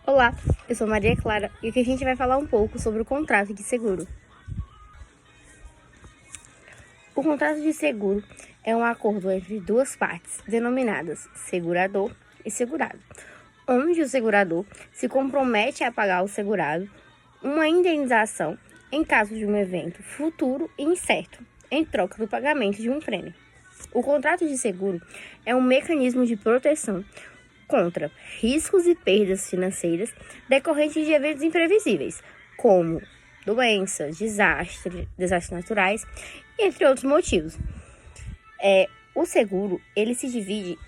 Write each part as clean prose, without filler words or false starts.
Olá, eu sou Maria Clara e aqui a gente vai falar um pouco sobre o contrato de seguro. O contrato de seguro é um acordo entre duas partes, denominadas segurador e segurado, onde o segurador se compromete a pagar ao segurado uma indenização em caso de um evento futuro e incerto, em troca do pagamento de um prêmio. O contrato de seguro é um mecanismo de proteção contra riscos e perdas financeiras decorrentes de eventos imprevisíveis, como doenças, desastres naturais, entre outros motivos. O seguro ele se divide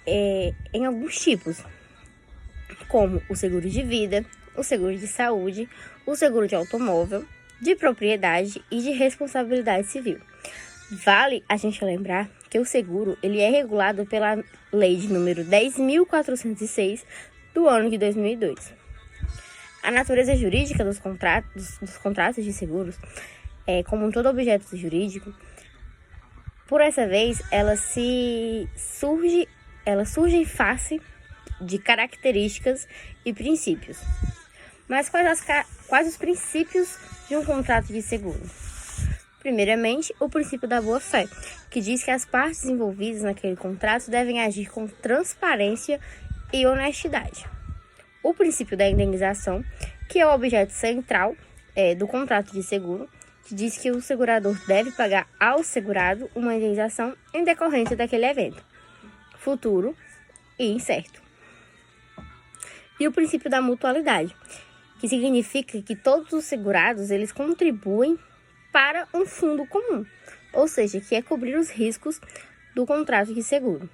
em alguns tipos, como o seguro de vida, o seguro de saúde, o seguro de automóvel, de propriedade e de responsabilidade civil. Vale a gente lembrar que o seguro ele é regulado pela Lei de número 10.406 do ano de 2002. A natureza jurídica dos contratos de seguros, como todo objeto jurídico, por essa vez, ela surge em face de características e princípios. Mas quais os princípios de um contrato de seguro? Primeiramente, o princípio da boa-fé, que diz que as partes envolvidas naquele contrato devem agir com transparência e honestidade. O princípio da indenização, que é o objeto central do contrato de seguro, que diz que o segurador deve pagar ao segurado uma indenização em decorrência daquele evento futuro e incerto. E o princípio da mutualidade, que significa que todos os segurados eles contribuem para um fundo comum, ou seja, que é cobrir os riscos do contrato de seguro.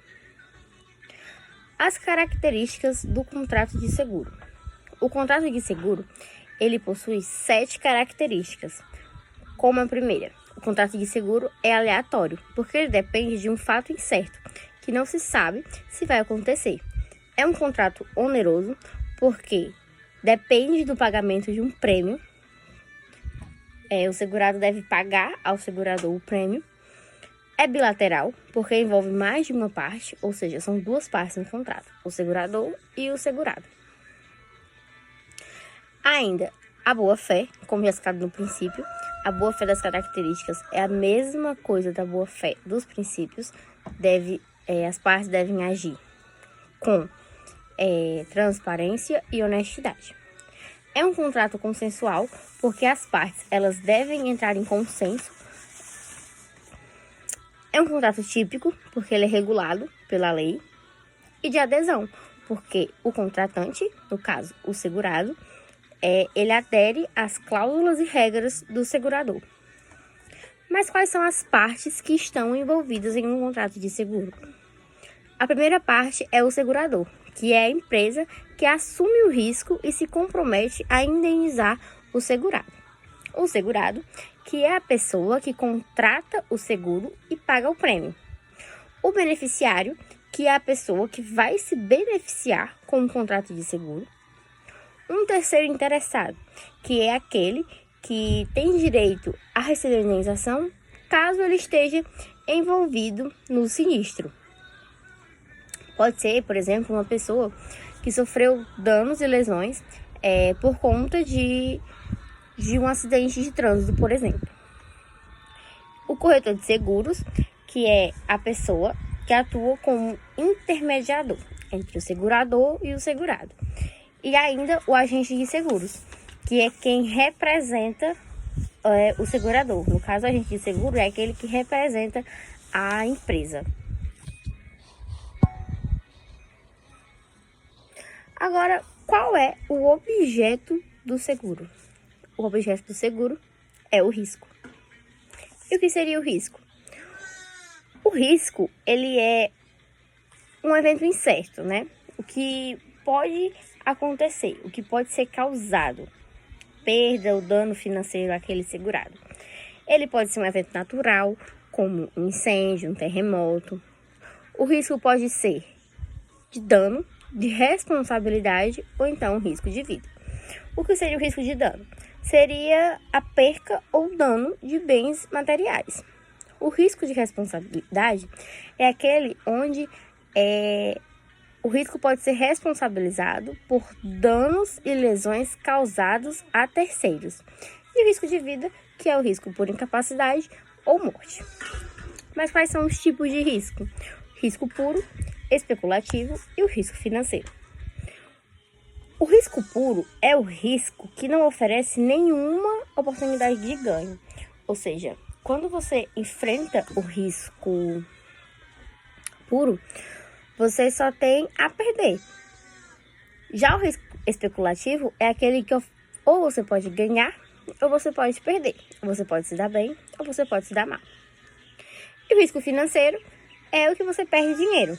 As características do contrato de seguro. O contrato de seguro, ele possui 7 características. Como a primeira, o contrato de seguro é aleatório, porque ele depende de um fato incerto, que não se sabe se vai acontecer. É um contrato oneroso, porque depende do pagamento de um prêmio. O segurado deve pagar ao segurador o prêmio. É bilateral, porque envolve mais de uma parte, ou seja, são duas partes no contrato, o segurador e o segurado. Ainda, a boa-fé, como já citado no princípio, a boa-fé das características é a mesma coisa da boa-fé dos princípios. As partes devem agir com transparência e honestidade. É um contrato consensual, porque as partes elas devem entrar em consenso. É um contrato típico, porque ele é regulado pela lei. E de adesão, porque o contratante, no caso o segurado, ele adere às cláusulas e regras do segurador. Mas quais são as partes que estão envolvidas em um contrato de seguro? A primeira parte é o segurador, que é a empresa que assume o risco e se compromete a indenizar o segurado. O segurado, que é a pessoa que contrata o seguro e paga o prêmio. O beneficiário, que é a pessoa que vai se beneficiar com o contrato de seguro. Um terceiro interessado, que é aquele que tem direito a receber a indenização caso ele esteja envolvido no sinistro. Pode ser, por exemplo, uma pessoa que sofreu danos e lesões por conta de um acidente de trânsito, por exemplo. O corretor de seguros, que é a pessoa que atua como intermediador entre o segurador e o segurado. E ainda o agente de seguros, que é quem representa o segurador. No caso, o agente de seguro é aquele que representa a empresa. Agora, qual é o objeto do seguro? O objeto do seguro é o risco. E o que seria o risco? O risco, ele é um evento incerto, né? O que pode acontecer, o que pode ser causado, perda ou dano financeiro àquele segurado. Ele pode ser um evento natural, como um incêndio, um terremoto. O risco pode ser de dano, de responsabilidade ou então um risco de vida. O que seria o risco de dano? Seria a perca ou dano de bens materiais. O risco de responsabilidade é aquele onde O risco pode ser responsabilizado por danos e lesões causados a terceiros. E o risco de vida, que é o risco por incapacidade ou morte. Mas quais são os tipos de risco? Risco puro, especulativo e o risco financeiro. O risco puro é o risco que não oferece nenhuma oportunidade de ganho. Ou seja, quando você enfrenta o risco puro, você só tem a perder. Já o risco especulativo é aquele que ou você pode ganhar ou você pode perder. Ou você pode se dar bem ou você pode se dar mal. E o risco financeiro é o que você perde dinheiro.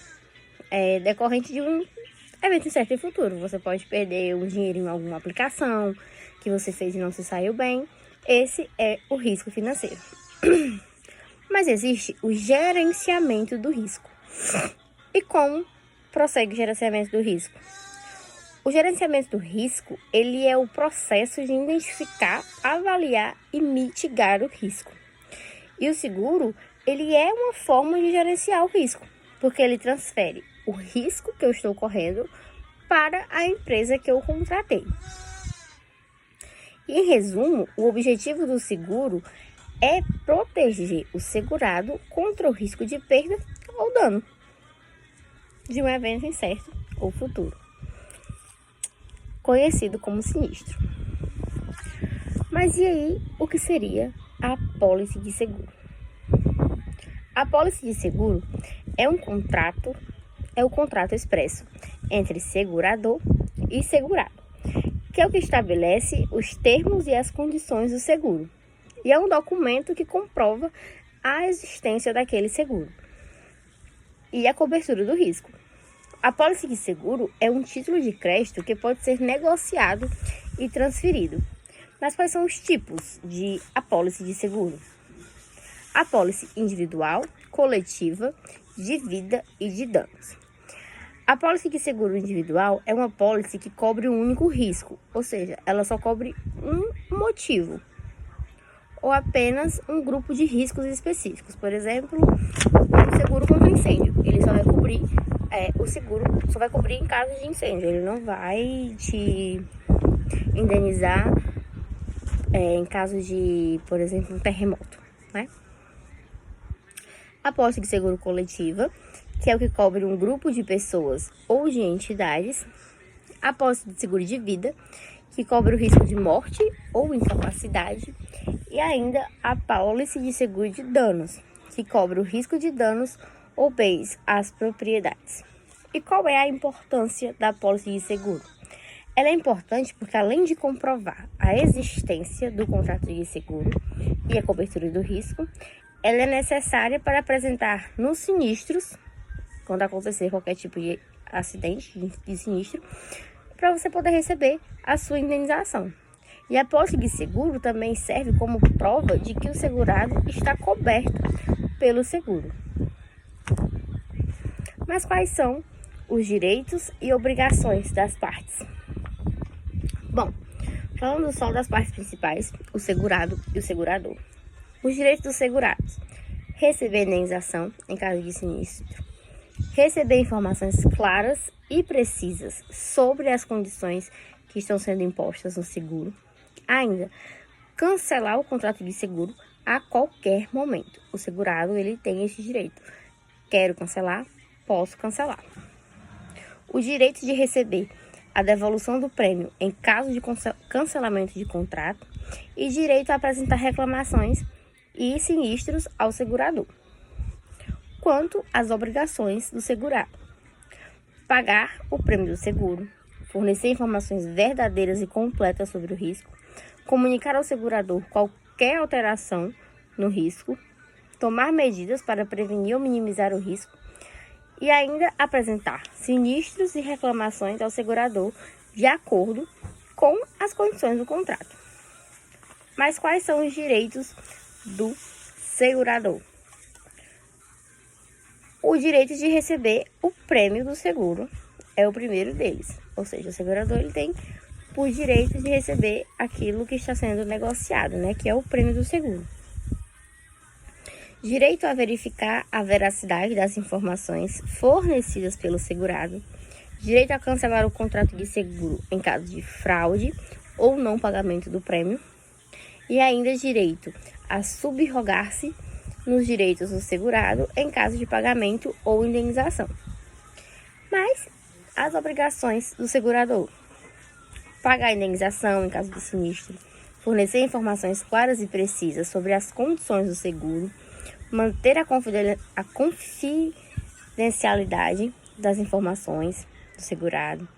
É decorrente de um evento incerto e futuro. Você pode perder um dinheiro em alguma aplicação que você fez e não se saiu bem. Esse é o risco financeiro. Mas existe o gerenciamento do risco. E como prossegue o gerenciamento do risco? O gerenciamento do risco, ele é o processo de identificar, avaliar e mitigar o risco. E o seguro, ele é uma forma de gerenciar o risco, porque ele transfere o risco que eu estou correndo para a empresa que eu contratei. E, em resumo, o objetivo do seguro é proteger o segurado contra o risco de perda ou dano de um evento incerto ou futuro, conhecido como sinistro. Mas e aí, o que seria a apólice de seguro? A apólice de seguro é o contrato expresso entre segurador e segurado, que é o que estabelece os termos e as condições do seguro. E é um documento que comprova a existência daquele seguro e a cobertura do risco. A apólice de seguro é um título de crédito que pode ser negociado e transferido. Mas quais são os tipos de apólice de seguro? Apólice individual, coletiva, de vida e de danos. A apólice de seguro individual é uma apólice que cobre um único risco, ou seja, ela só cobre um motivo ou apenas um grupo de riscos específicos. Por exemplo, o seguro contra incêndio. Ele só vai cobrir, o seguro só vai cobrir em caso de incêndio. Ele não vai te indenizar em caso de, por exemplo, um terremoto, né? A apólice de seguro coletiva, que é o que cobre um grupo de pessoas ou de entidades. A apólice de seguro de vida, que cobre o risco de morte ou incapacidade. E ainda a apólice de seguro de danos, que cobre o risco de danos ou bens às propriedades. E qual é a importância da apólice de seguro? Ela é importante porque, além de comprovar a existência do contrato de seguro e a cobertura do risco, ela é necessária para apresentar nos sinistros, quando acontecer qualquer tipo de acidente, de sinistro, para você poder receber a sua indenização. E a apólice de seguro também serve como prova de que o segurado está coberto pelo seguro. Mas quais são os direitos e obrigações das partes? Bom, falando só das partes principais, o segurado e o segurador. Os direitos dos segurados: receber indenização em caso de sinistro, receber informações claras e precisas sobre as condições que estão sendo impostas no seguro, ainda cancelar o contrato de seguro a qualquer momento. O segurado, ele tem esse direito. Quero cancelar, posso cancelar. O direito de receber a devolução do prêmio em caso de cancelamento de contrato e direito a apresentar reclamações e sinistros ao segurador. Quanto às obrigações do segurado: pagar o prêmio do seguro, fornecer informações verdadeiras e completas sobre o risco, comunicar ao segurador qualquer alteração no risco, tomar medidas para prevenir ou minimizar o risco e ainda apresentar sinistros e reclamações ao segurador de acordo com as condições do contrato. Mas quais são os direitos do segurador? O direito de receber o prêmio do seguro é o primeiro deles. Ou seja, o segurador, ele tem por direito de receber aquilo que está sendo negociado, né? Que é o prêmio do seguro. Direito a verificar a veracidade das informações fornecidas pelo segurado. direito a cancelar o contrato de seguro em caso de fraude ou não pagamento do prêmio, e ainda direito a subrogar-se nos direitos do segurado em caso de pagamento ou indenização. Mas as obrigações do segurador: pagar a indenização em caso de sinistro, fornecer informações claras e precisas sobre as condições do seguro, manter a confidencialidade das informações do segurado,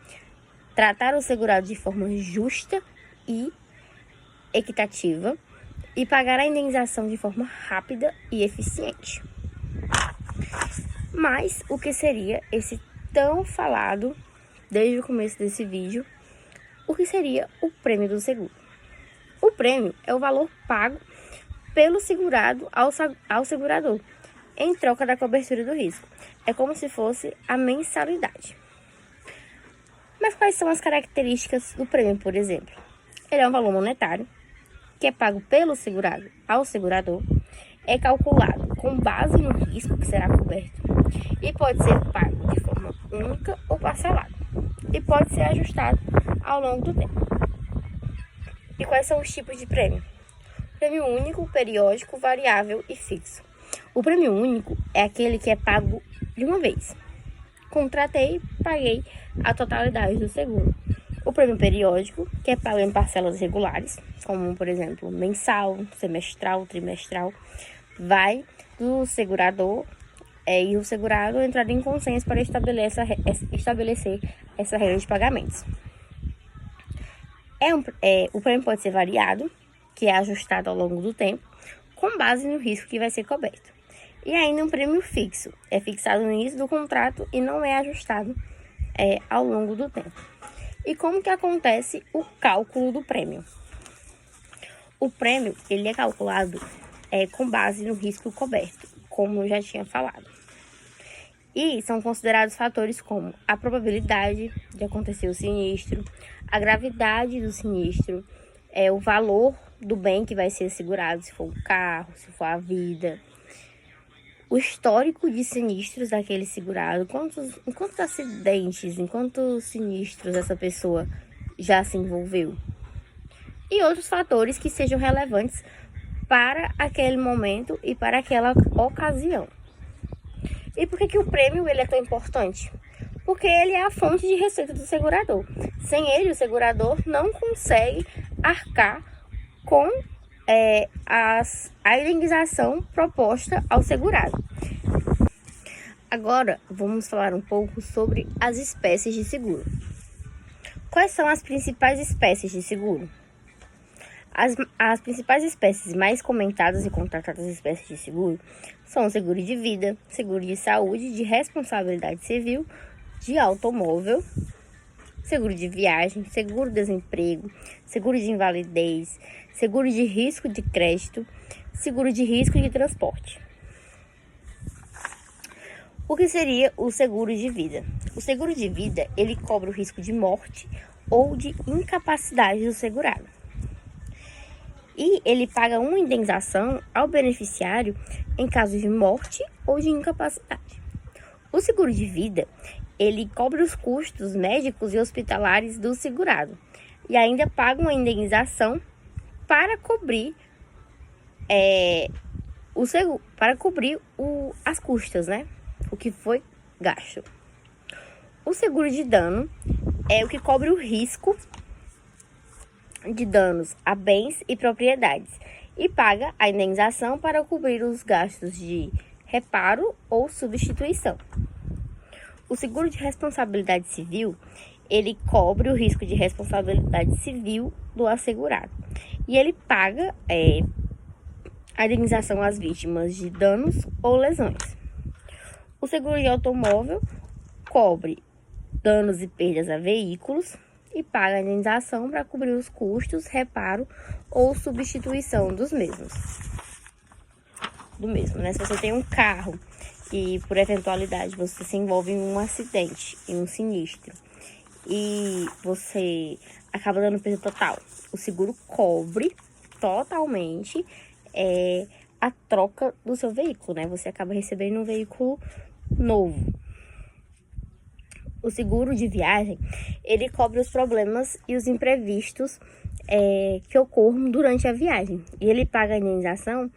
tratar o segurado de forma justa e equitativa e pagar a indenização de forma rápida e eficiente. Mas o que seria esse tão falado desde o começo desse vídeo? O que seria o prêmio do seguro? O prêmio é o valor pago pelo segurado ao segurador em troca da cobertura do risco. É como se fosse a mensalidade. Mas quais são as características do prêmio, por exemplo? Ele é um valor monetário que é pago pelo segurado ao segurador, é calculado com base no risco que será coberto e pode ser pago de forma única ou parcelada e pode ser ajustado ao longo do tempo. E quais são os tipos de prêmio? Prêmio único, periódico, variável e fixo. O prêmio único é aquele que é pago de uma vez. Contratei, paguei a totalidade do seguro. O prêmio periódico, que é pago em parcelas regulares, como, por exemplo, mensal, semestral, trimestral, vai do segurador e o segurado entrar em consenso para estabelecer essa regra de pagamentos. O prêmio pode ser variado, que é ajustado ao longo do tempo, com base no risco que vai ser coberto. E ainda um prêmio fixo, é fixado no início do contrato e não é ajustado ao longo do tempo. E como que acontece o cálculo do prêmio? O prêmio ele é calculado com base no risco coberto, como eu já tinha falado. E são considerados fatores como a probabilidade de acontecer o sinistro, a gravidade do sinistro, o valor do bem que vai ser segurado, se for o carro, se for a vida, o histórico de sinistros daquele segurado, quantos acidentes, em quantos sinistros essa pessoa já se envolveu, e outros fatores que sejam relevantes para aquele momento e para aquela ocasião. E por que o prêmio ele é tão importante? Porque ele é a fonte de receita do segurador. Sem ele, o segurador não consegue arcar com a indenização proposta ao segurado. Agora, vamos falar um pouco sobre as espécies de seguro. Quais são as principais espécies de seguro? As principais espécies mais comentadas e contratadas espécies de seguro são o seguro de vida, seguro de saúde, de responsabilidade civil, de automóvel, seguro de viagem, seguro-desemprego, seguro de invalidez, seguro de risco de crédito, seguro de risco de transporte. O que seria o seguro de vida? O seguro de vida, ele cobre o risco de morte ou de incapacidade do segurado. E ele paga uma indenização ao beneficiário em caso de morte ou de incapacidade. O seguro de vida, ele cobre os custos médicos e hospitalares do segurado e ainda paga uma indenização para cobrir as custas, né? O que foi gasto. O seguro de dano é o que cobre o risco de danos a bens e propriedades e paga a indenização para cobrir os gastos de reparo ou substituição. O seguro de responsabilidade civil, ele cobre o risco de responsabilidade civil do assegurado e ele paga a indenização às vítimas de danos ou lesões. O seguro de automóvel cobre danos e perdas a veículos e paga a indenização para cobrir os custos, reparo ou substituição do mesmo, né? Se você tem um carro e por eventualidade você se envolve em um acidente, em um sinistro e você acaba dando perda total, o seguro cobre totalmente a troca do seu veículo, né? Você acaba recebendo um veículo novo. O seguro de viagem, ele cobre os problemas e os imprevistos que ocorram durante a viagem. E ele paga a indenização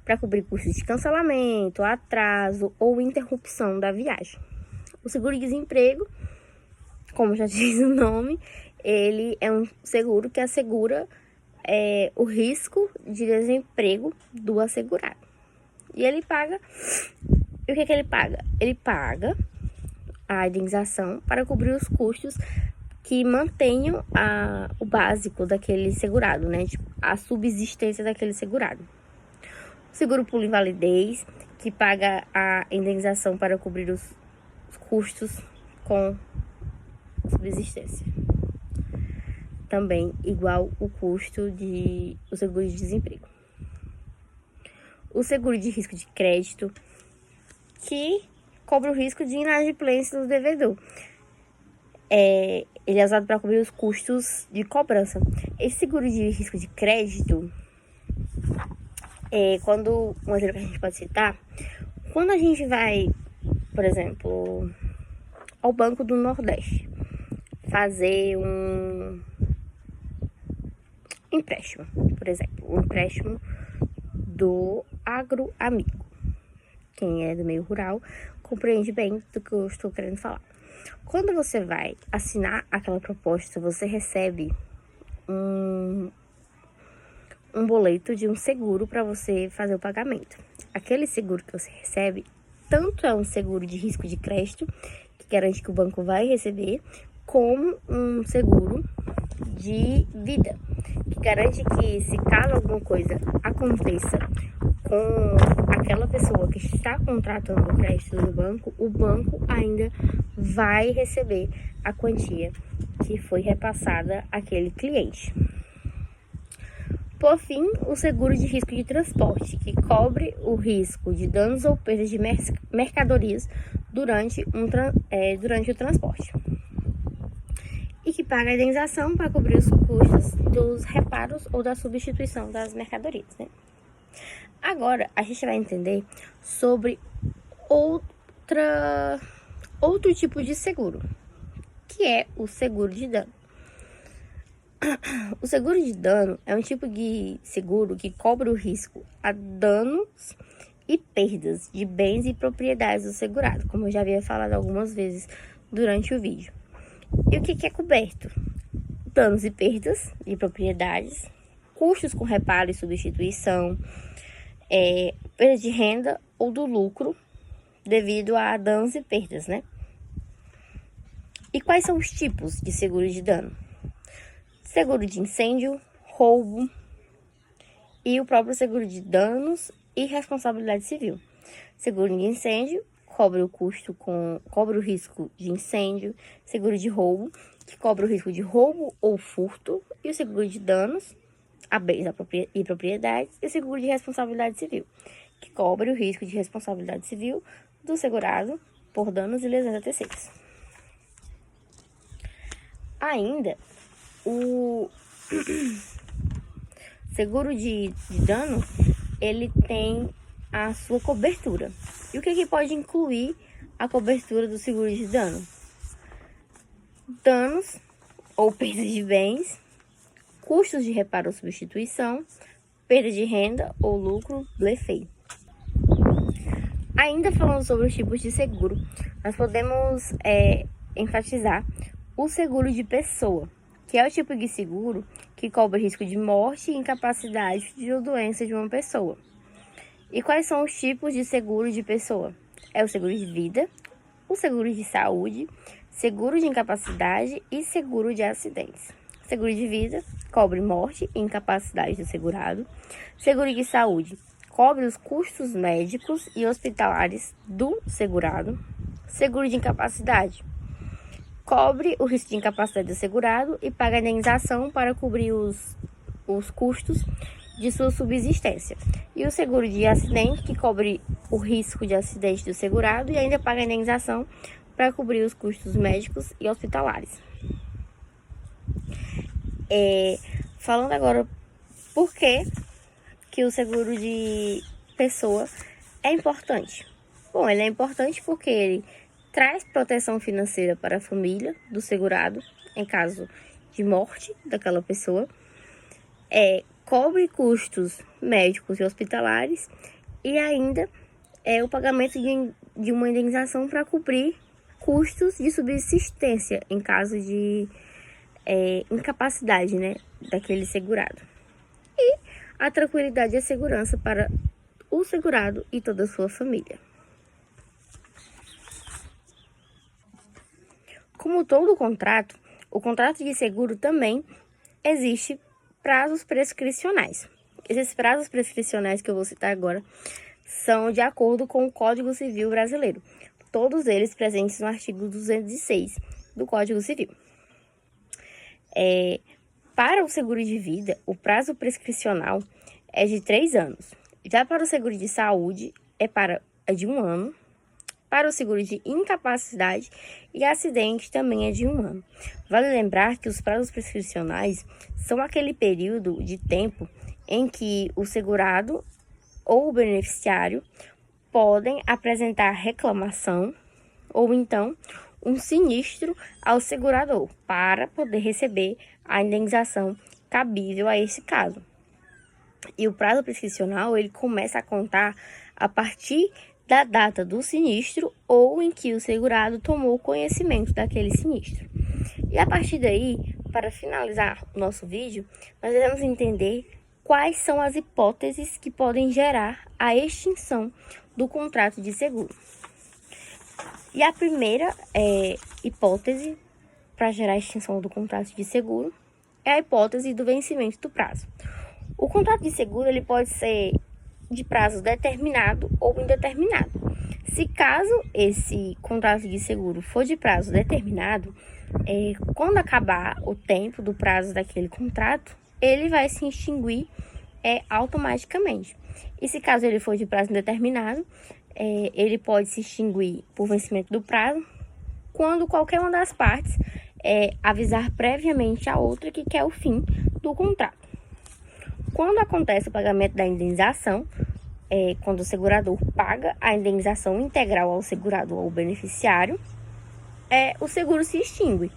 para cobrir custos de cancelamento, atraso ou interrupção da viagem. O seguro-desemprego, como já diz o nome, ele é um seguro que assegura o risco de desemprego do assegurado. E ele paga... E o que ele paga? Ele paga a indenização para cobrir os custos que mantenham o básico daquele segurado, né? Tipo, a subsistência daquele segurado. O seguro por invalidez, que paga a indenização para cobrir os custos com subsistência. Também igual o custo do seguro de desemprego. O seguro de risco de crédito, que cobre o risco de inadimplência do devedor. Ele é usado para cobrir os custos de cobrança. Esse seguro de risco de crédito quando um exemplo que a gente pode citar, quando a gente vai, por exemplo, ao Banco do Nordeste fazer um empréstimo, por exemplo, um empréstimo do agroamigo. Quem é do meio rural compreende bem do que eu estou querendo falar. Quando você vai assinar aquela proposta, você recebe um boleto de um seguro para você fazer o pagamento. Aquele seguro que você recebe, tanto é um seguro de risco de crédito, que garante que o banco vai receber, como um seguro de vida, que garante que, se caso alguma coisa aconteça com aquela pessoa que está contratando o crédito do banco, o banco ainda vai receber a quantia que foi repassada àquele cliente. Por fim, o seguro de risco de transporte, que cobre o risco de danos ou perdas de mercadorias durante o transporte. E que paga a indenização para cobrir os custos dos reparos ou da substituição das mercadorias, né? Agora, a gente vai entender sobre outro tipo de seguro, que é o seguro de dano. O seguro de dano é um tipo de seguro que cobre o risco a danos e perdas de bens e propriedades do segurado, como eu já havia falado algumas vezes durante o vídeo. E o que é coberto? Danos e perdas de propriedades, custos com reparo e substituição, perda de renda ou do lucro devido a danos e perdas, né? E quais são os tipos de seguro de dano? Seguro de incêndio, roubo e o próprio seguro de danos e responsabilidade civil. Seguro de incêndio cobre o risco de incêndio. Seguro de roubo, que cobre o risco de roubo ou furto. E o seguro de danos a bens e propriedades. E o seguro de responsabilidade civil, que cobre o risco de responsabilidade civil do segurado por danos e lesões a terceiros. Ainda, o seguro de dano, ele tem a sua cobertura. E o que pode incluir a cobertura do seguro de dano? Danos ou perdas de bens, custos de reparo ou substituição, perda de renda ou lucro blefei. Ainda falando sobre os tipos de seguro, nós podemos enfatizar o seguro de pessoa, que é o tipo de seguro que cobre risco de morte, incapacidade ou doença de uma pessoa. E quais são os tipos de seguro de pessoa? É o seguro de vida, o seguro de saúde, seguro de incapacidade e seguro de acidentes. Seguro de vida cobre morte e incapacidade do segurado. Seguro de saúde cobre os custos médicos e hospitalares do segurado. Seguro de incapacidade cobre o risco de incapacidade do segurado e paga a indenização para cobrir os custos de sua subsistência. E o seguro de acidente, que cobre o risco de acidente do segurado e ainda paga a indenização para cobrir os custos médicos e hospitalares. Falando agora por que o seguro de pessoa é importante. Bom, ele é importante porque ele traz proteção financeira para a família do segurado, em caso de morte daquela pessoa, cobre custos médicos e hospitalares e ainda o pagamento de uma indenização para cobrir custos de subsistência em caso de incapacidade, né, daquele segurado. E a tranquilidade e a segurança para o segurado e toda a sua família. Como todo contrato, o contrato de seguro também existe prazos prescricionais. Esses prazos prescricionais que eu vou citar agora são de acordo com o Código Civil Brasileiro, todos eles presentes no artigo 206 do Código Civil. Para o seguro de vida, o prazo prescricional é de 3 anos. Já para o seguro de saúde, é de 1 ano. Para o seguro de incapacidade e acidente, também é de 1 ano. Vale lembrar que os prazos prescricionais são aquele período de tempo em que o segurado ou o beneficiário podem apresentar reclamação ou então um sinistro ao segurador para poder receber a indenização cabível a esse caso. E o prazo prescricional ele começa a contar a partir da data do sinistro ou em que o segurado tomou conhecimento daquele sinistro. E a partir daí, para finalizar o nosso vídeo, nós devemos entender quais são as hipóteses que podem gerar a extinção do contrato de seguro. E a primeira hipótese para gerar a extinção do contrato de seguro é a hipótese do vencimento do prazo. O contrato de seguro ele pode ser de prazo determinado ou indeterminado. Se caso esse contrato de seguro for de prazo determinado, quando acabar o tempo do prazo daquele contrato, ele vai se extinguir automaticamente. E se caso ele for de prazo indeterminado, ele pode se extinguir por vencimento do prazo quando qualquer uma das partes avisar previamente a outra que quer o fim do contrato. Quando acontece o pagamento da indenização, quando o segurador paga a indenização integral ao segurado ou ao beneficiário, o seguro se extingue.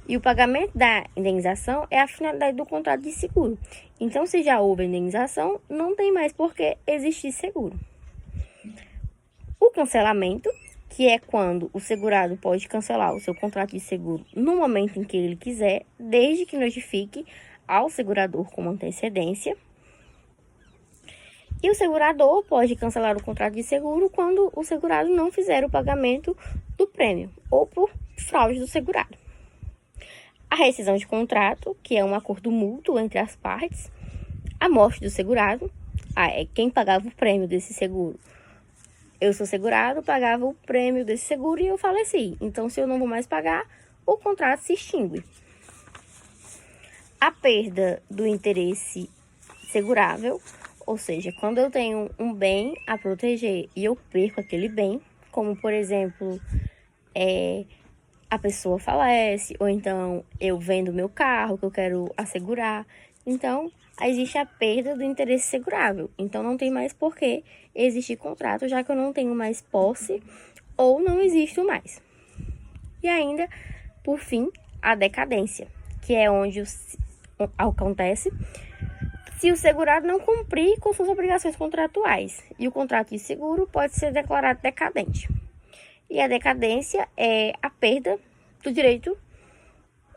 E o pagamento da indenização é a finalidade do contrato de seguro. Então, se já houve indenização, não tem mais por que existir seguro. O cancelamento, que é quando o segurado pode cancelar o seu contrato de seguro no momento em que ele quiser, desde que notifique ao segurador com antecedência. E o segurador pode cancelar o contrato de seguro quando o segurado não fizer o pagamento do prêmio ou por fraude do segurado. A rescisão de contrato, que é um acordo mútuo entre as partes. A morte do segurado, quem pagava o prêmio desse seguro. Eu sou segurado, pagava o prêmio desse seguro e eu faleci. Então, se eu não vou mais pagar, o contrato se extingue. A perda do interesse segurável, ou seja, quando eu tenho um bem a proteger e eu perco aquele bem, como por exemplo, a pessoa falece, ou então eu vendo meu carro que eu quero assegurar, então existe a perda do interesse segurável. Então não tem mais por que existir contrato, já que eu não tenho mais posse ou não existo mais. E ainda, por fim, a decadência, que é onde acontece se o segurado não cumprir com suas obrigações contratuais e o contrato de seguro pode ser declarado decadente. E a decadência é a perda do direito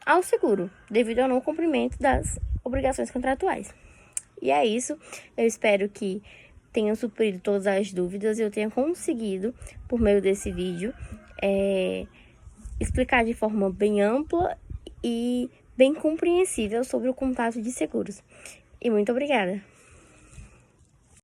ao seguro devido ao não cumprimento das obrigações contratuais. E é isso, eu espero que tenham suprido todas as dúvidas e eu tenha conseguido, por meio desse vídeo, explicar de forma bem ampla e bem compreensível sobre o contrato de seguros. E muito obrigada!